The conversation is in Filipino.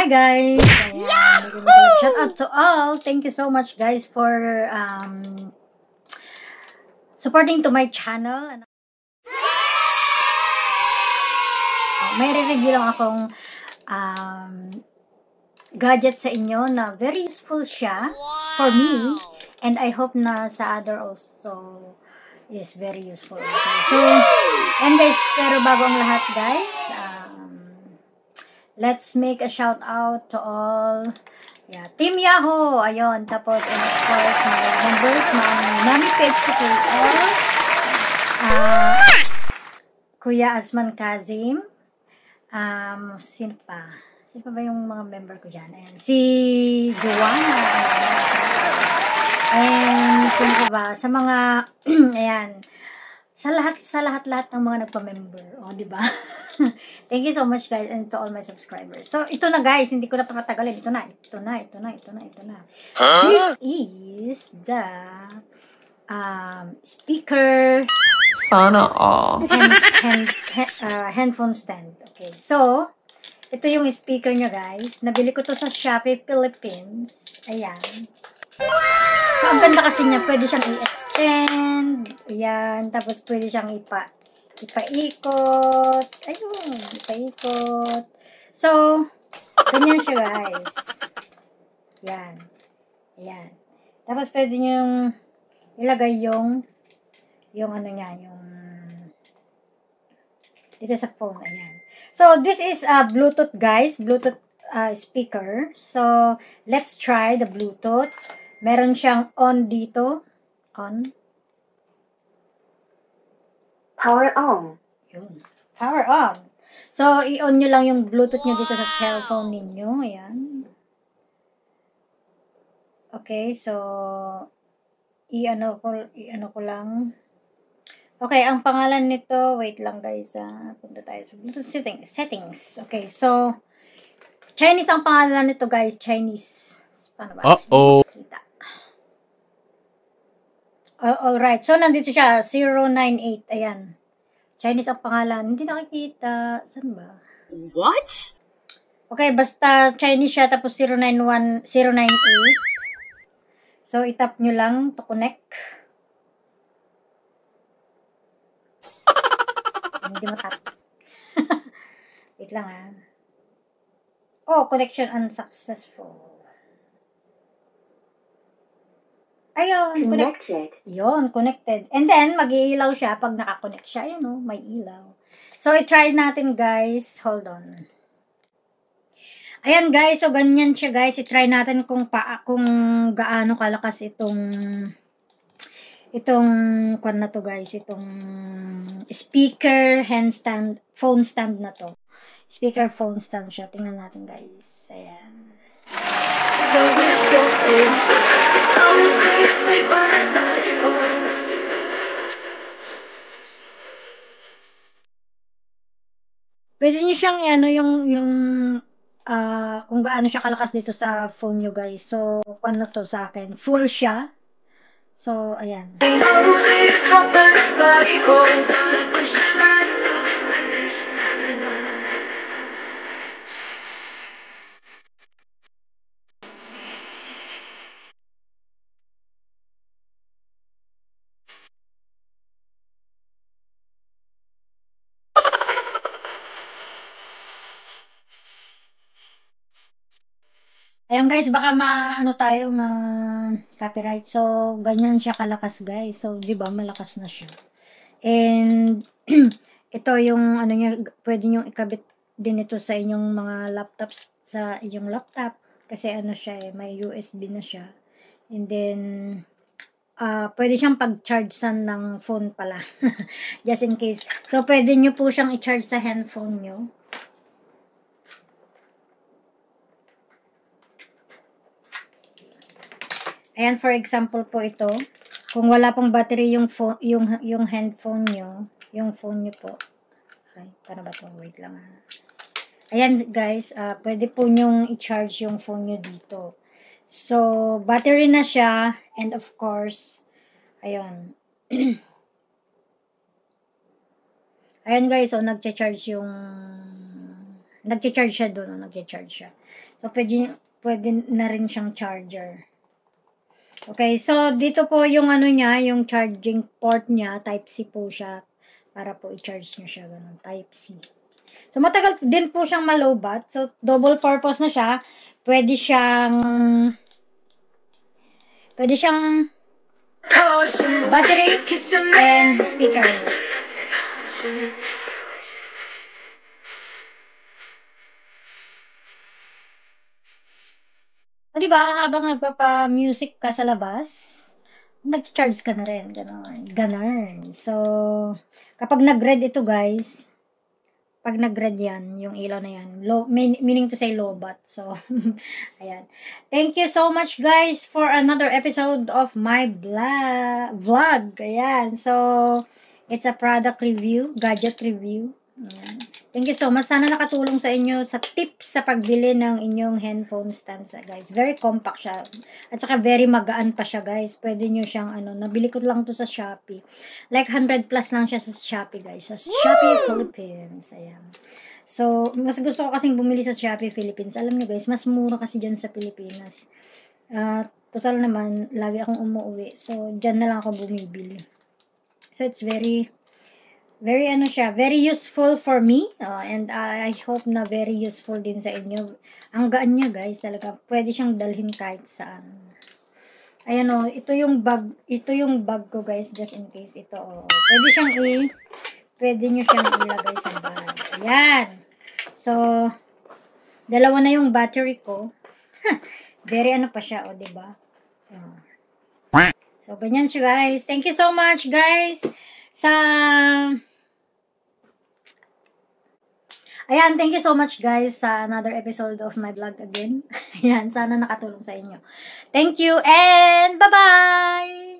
Hi guys! Ayan, shout out to all. Thank you so much guys for supporting to my channel. May re-review lang akong gadget sa inyo na very useful siya for me, and I hope na sa other also is very useful. So, and guys, pero bago ang lahat guys, let's make a shout out to all. Yeah, Team Yahoo! Ayun, tapos, and of course, my members, Mami Page Tutorial, Kuya Asman Kazim, sino pa? Sino pa ba yung mga member ko dyan? Ayan, si Joanna, and sino pa ba? Sa mga, ayan, sa lahat ng mga nagpa-member. O, di ba? Thank you so much guys, and to all my subscribers. So, ito na guys, hindi ko na papatagalin. Ito na. Huh? This is the speaker Sana all. handphone stand. Okay, so ito yung speaker nyo guys. Nabili ko to sa Shopee Philippines. Ayan. So, ang ganda kasi niya, pwede siyang i-extend. Ayan, tapos pwede siyang ipaikot. Ayun, ipaikot. So, ganyan siya guys. Ayan. Ayan. Tapos pwede nyo ilagay yung ano niya, yung dito sa phone. Ayan. So, this is a Bluetooth guys. Bluetooth speaker. So, let's try the Bluetooth. Meron siyang on dito. On. Power on. Yun. Power on. So, i-on nyo lang yung Bluetooth nyo dito sa cellphone ninyo. Ayan. Okay, so, i-ano ko lang. Okay, ang pangalan nito, wait lang guys, punta tayo sa Bluetooth settings. Okay, so, Chinese ang pangalan nito guys, Chinese. Paano ba? Uh-oh. Alright, so nandito siya, 098, ayan. Chinese ang pangalan, hindi nakikita, saan ba? What? Okay, basta Chinese siya, tapos 098. So, itap nyo lang to connect. Hindi matap. Wait lang Oh, connection unsuccessful. Ayun, Connected. Yun, connected. And then, mag-iilaw siya pag nakakonect siya. Ayun, may ilaw. So, i-try natin, guys. Hold on. Ayan, guys. So, ganyan siya, guys. I-try natin kung gaano kalakas itong kwan na to, guys. Itong speaker phone stand na to. Speaker phone stand siya. Tingnan natin, guys. Ayan. Pwede nyo siyang kung gaano siya kalakas dito sa phone nyo guys. So, ano to sa akin? Full siya. So, ayan. Ayan guys, baka tayo copyright. So, ganyan siya kalakas guys. So, di ba malakas na siya. And, ito yung niya, pwede nyo ikabit din ito sa inyong mga laptops, sa inyong laptop. Kasi siya may USB na siya. And then, pwede siyang pag-charge ng phone pala. Just in case. So, pwede nyo po siyang i-charge sa handphone nyo. Ayan, for example po ito. Kung wala pong battery yung handphone nyo, yung phone nyo po. Okay, paano ba ito? Wait lang Ayan guys, pwede po nyong i-charge yung phone nyo dito. So, battery na siya. And of course, ayun. Ayan guys, so nagcha-charge yung nagcha-charge siya doon, nagcha-charge siya. So, pwede na rin siyang charger. Okay, so dito po yung ano niya, yung charging port niya, Type-C po siya, para po i-charge niyo siya, ganun, Type-C. So, matagal din po siyang malobat. So, double purpose na siya. Pwede siyang battery and speaker. O, diba, habang nagpapa-music ka sa labas, nag-charge ka na rin. Ganun. So, kapag nag-red ito, guys, pag nag-red yan, yung ilaw na yan, meaning to say lobat. So, ayan. Thank you so much, guys, for another episode of my vlog. Ayan. So, it's a product review, gadget review. Ayan. Thank you so much. Sana nakatulong sa inyo sa tips sa pagbili ng inyong handphone stand, guys. Very compact siya. At saka very magaan pa siya, guys. Pwede nyo siyang, nabili ko lang to sa Shopee. Like 100 plus lang siya sa Shopee, guys. Sa Shopee Philippines. Ayan. So, mas gusto ko kasing bumili sa Shopee Philippines. Alam nyo, guys, mas mura kasi dyan sa Pilipinas. Total naman, lagi akong umuwi. So, dyan na lang ako bumibili. So, it's very very useful for me, and I hope na very useful din sa inyo. Ang gaan niya, guys, talaga, pwede siyang dalhin kahit saan. Ayan, ito yung bag ko, guys, just in case ito, pwede nyo siyang ilagay sa bag. Ayan. So, dalawa na yung battery ko. Very pa siya, diba? So, ganyan siya, guys. Thank you so much, guys, Ayan, thank you so much, guys, sa another episode of my vlog again. Ayan, sana nakatulong sa inyo. Thank you and bye-bye!